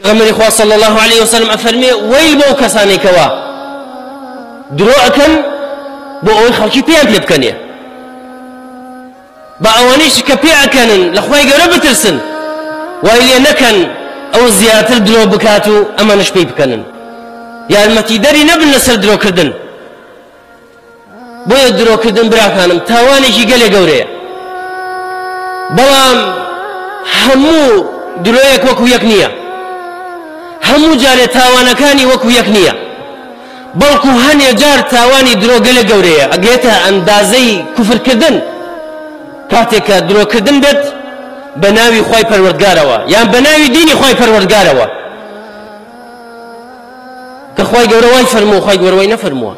غمر إخوة صلى الله عليه وسلم أفرمي ويبو كساني كوا درو أكن بو أوي خلقي بيان بلبكني بأوانيش كبيع أكن لخواي قرب ترسن وإلي نكن أو زيادة درو بكاتو أما نشبي بكنن يا المتي داري نبن نسر درو كردن بو يدرو كردن براكانم تاواني شي قلي قوري بلام همو درويك وكو يكنيا همو جاري تاوانكاني وكو يكنيا بلكو هني جار تاواني درو قلي قوري اقيتها اندازي كفر كردن كاتك درو كردن بيت بناوي خواي پروردگاروا يعني بناوي ديني خواي پروردگاروا كخواي قورواي فرمو خواي قورواي نفرمو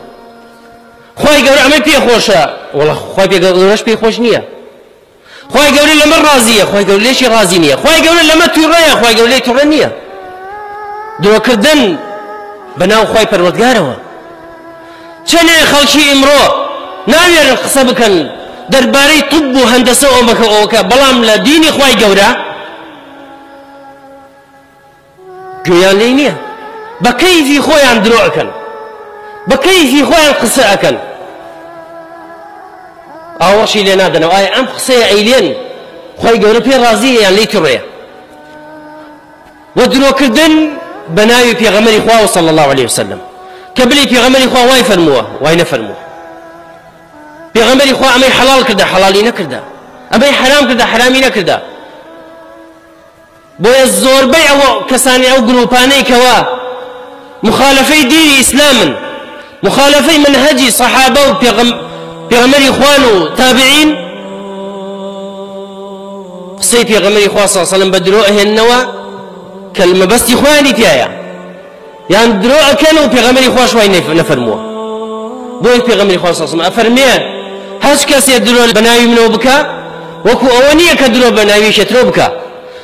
خواي قوري عمي بي خوشا والله خواي بي قورش بي خوش نيا خواي قوري لما راضية خواي قوري ليش راضي نيا خواي قوري لما توريا خواي قوري لي توري نيا درو كردن بناو خواي پروردگاروا چنه خلشي امرو ناوير قصبكن درباري طب وهندسة ومكا بلام لديني خواي قورا قويان لينيا بكيفي خويان درو اكن بكيفي خويان قصة اكن اوشي لنا دنا واي ام قصة عيلين خواي قورا بي رازية يعني لي تريا ودرو كردن بناوي في غمر إخوة صلى الله عليه وسلم كبلي في غمر إخوة واي فرموه واي نفرموه في غمر إخوة أمي حلال كردا حلالي نكردا أمي حرام كردا حرامي نكردا بو الزور بيع كساني أو جروباني كوا مخالفي ديني إسلاما مخالفي منهجي صحابة في غمر إخوان تابعين قصي في غمر إخوة صلى الله عليه وسلم بدروئه النوى كلمة بس إخواني تيايا يعني دروء كانوا في غمر إخوة شوي نفرموه بوي في غمر إخوة صلى الله عليه وسلم أفرميه هاش كاس يدرو بناوي منو بكا وكو أوانية كدرو بناوي شترو بكا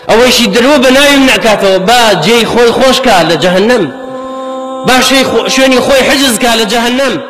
أويش يدرو بناوي من عكاته با جي خوي خوش كا لجهنم با شوني خوي حجز كا لجهنم